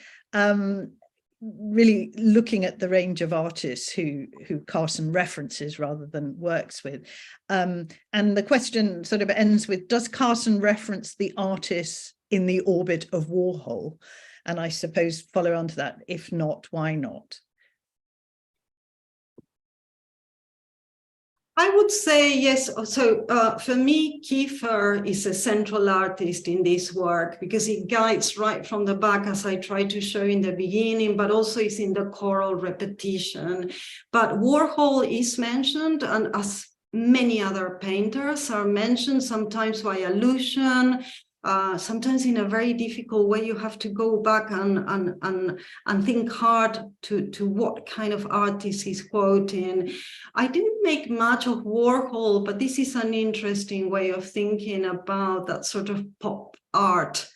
Speaker 1: really looking at the range of artists who Carson references rather than works with. And the question sort of ends with, does Carson reference the artists in the orbit of Warhol? And I suppose follow on to that, if not, why not?
Speaker 2: I would say yes. So for me, Kiefer is a central artist in this work because it guides right from the back, as I tried to show in the beginning, but also is in the choral repetition. But Warhol is mentioned, and as many other painters are mentioned, sometimes by allusion, sometimes in a very difficult way. You have to go back and think hard to what kind of artist he's quoting. I didn't make much of Warhol, but this is an interesting way of thinking about that sort of pop art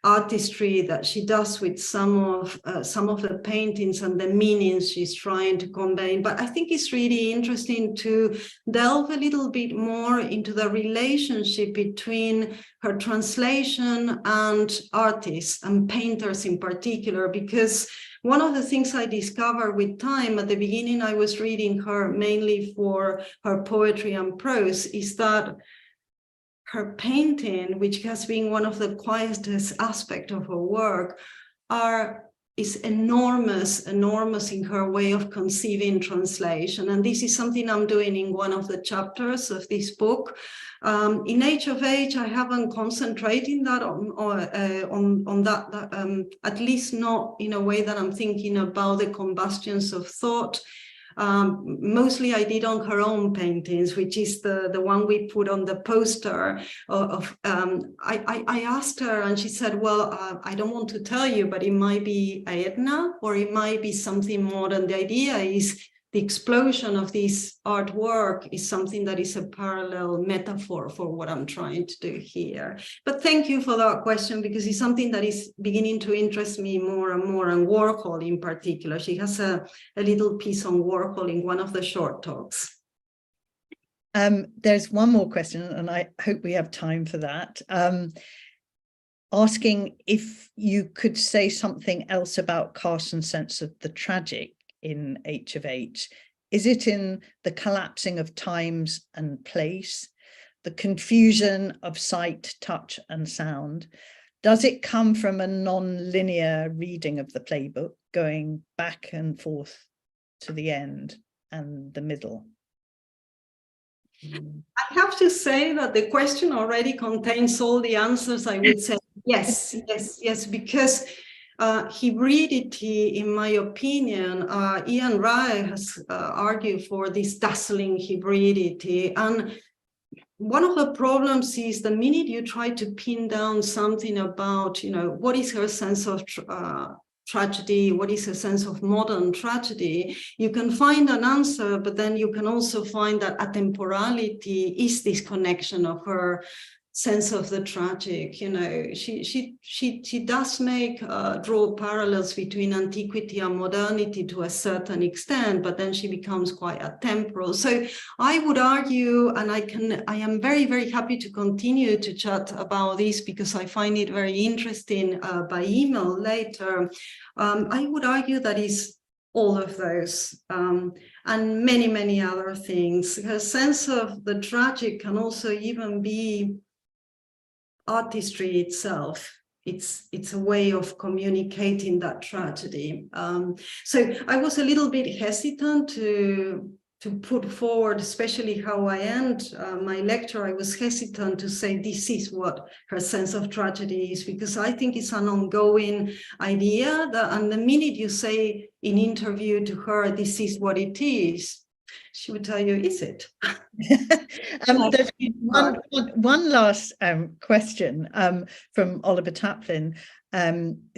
Speaker 2: artistry that she does with some of the paintings and the meanings she's trying to convey. But I think it's really interesting to delve a little bit more into the relationship between her translation and artists and painters in particular, because one of the things I discovered with time, at the beginning I was reading her mainly for her poetry and prose, is that her painting, which has been one of the quietest aspects of her work, is enormous in her way of conceiving translation. And this is something I'm doing in one of the chapters of this book. In H of H, I haven't concentrated that on that, at least not in a way that I'm thinking about the combustions of thought. Mostly I did on her own paintings, which is the one we put on the poster I asked her and she said, well, I don't want to tell you, but it might be Aetna or it might be something more. And the idea is the explosion of this artwork is something that is a parallel metaphor for what I'm trying to do here. But thank you for that question, because it's something that is beginning to interest me more and more, and Warhol in particular. She has a little piece on Warhol in one of the short talks.
Speaker 1: There's one more question, and I hope we have time for that. Asking if you could say something else about Carson's sense of the tragic in H of H. Is it in the collapsing of times and place, the confusion of sight, touch, and sound? Does it come from a non-linear reading of the playbook, going back and forth to the end and the middle?
Speaker 2: I have to say that the question already contains all the answers. I would say yes, because hybridity, in my opinion, Ian Rai has argued for this dazzling hybridity. And one of the problems is the minute you try to pin down something about, what is her sense of tragedy, what is a sense of modern tragedy, you can find an answer, but then you can also find that atemporality is this connection of her sense of the tragic. She does draw parallels between antiquity and modernity to a certain extent, but then she becomes quite atemporal. So I would argue, and I am very, very happy to continue to chat about this because I find it very interesting by email later. I would argue that is all of those and many, many other things. Her sense of the tragic can also even be artistry itself. It's a way of communicating that tragedy. So I was a little bit hesitant to put forward, especially how I end my lecture. I was hesitant to say this is what her sense of tragedy is, because I think it's an ongoing idea and the minute you say in interview to her, this is what it is, she would tell you, is it?
Speaker 1: There's one last question from Oliver Taplin,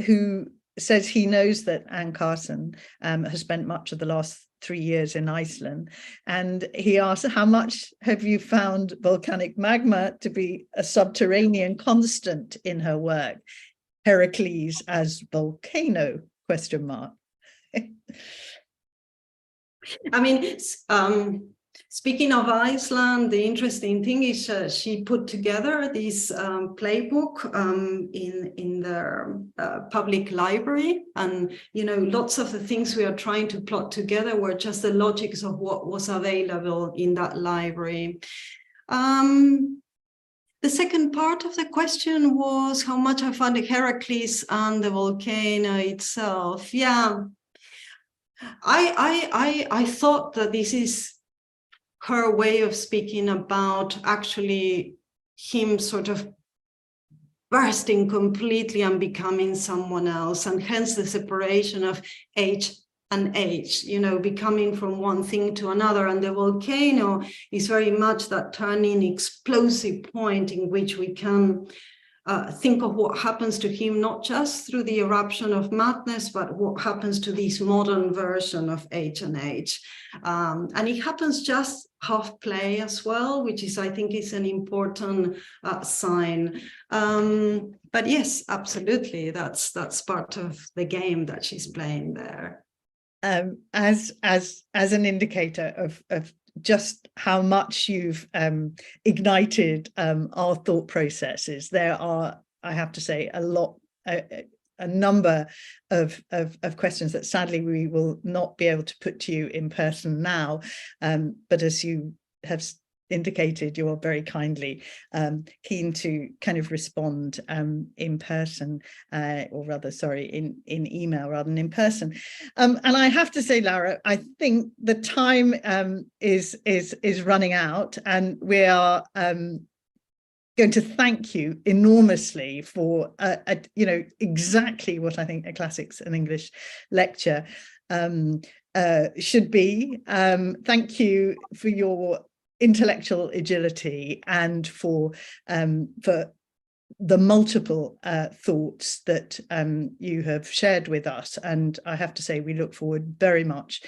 Speaker 1: who says he knows that Anne Carson has spent much of the last 3 years in Iceland, and he asks, how much have you found volcanic magma to be a subterranean constant in her work? Herakles as volcano, ?
Speaker 2: I mean, Speaking of Iceland, the interesting thing is she put together this playbook in their public library, and lots of the things we are trying to plot together were just the logics of what was available in that library. The second part of the question was how much I found Herakles and the volcano itself. Yeah, I thought that this is her way of speaking about actually him sort of bursting completely and becoming someone else, and hence the separation of H and H, becoming from one thing to another. And the volcano is very much that turning explosive point in which we can think of what happens to him, not just through the eruption of madness, but what happens to this modern version of H and H. And it happens just half play as well, which is, I think, is an important sign. But yes, absolutely, that's part of the game that she's playing there.
Speaker 1: As an indicator of just how much you've ignited our thought processes, there are, I have to say, a number of questions that sadly we will not be able to put to you in person now, but as you have indicated, you are very kindly keen to kind of respond in person, or rather, sorry, in email rather than in person. And I have to say, Laura, I think the time is running out, and we are going to thank you enormously for exactly what I think a classics and English lecture should be. Thank you for your intellectual agility and for the multiple thoughts that you have shared with us. And I have to say, we look forward very much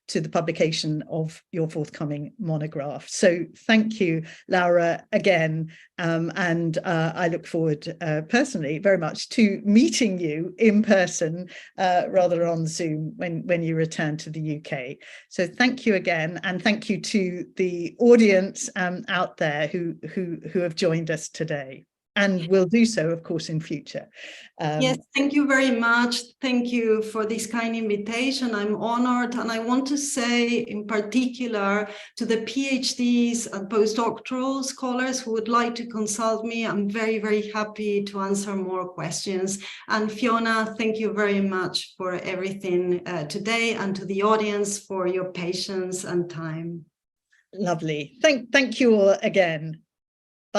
Speaker 1: to the publication of your forthcoming monograph. So thank you, Laura, again. And I look forward personally very much to meeting you in person rather on Zoom when you return to the UK. So thank you again. And thank you to the audience out there who have joined us today, and will do so, of course, in future.
Speaker 2: Yes, thank you very much. Thank you for this kind invitation. I'm honored. And I want to say in particular to the PhDs and postdoctoral scholars who would like to consult me, I'm very, very happy to answer more questions. And Fiona, thank you very much for everything today, and to the audience for your patience and time.
Speaker 1: Lovely. Thank you all again.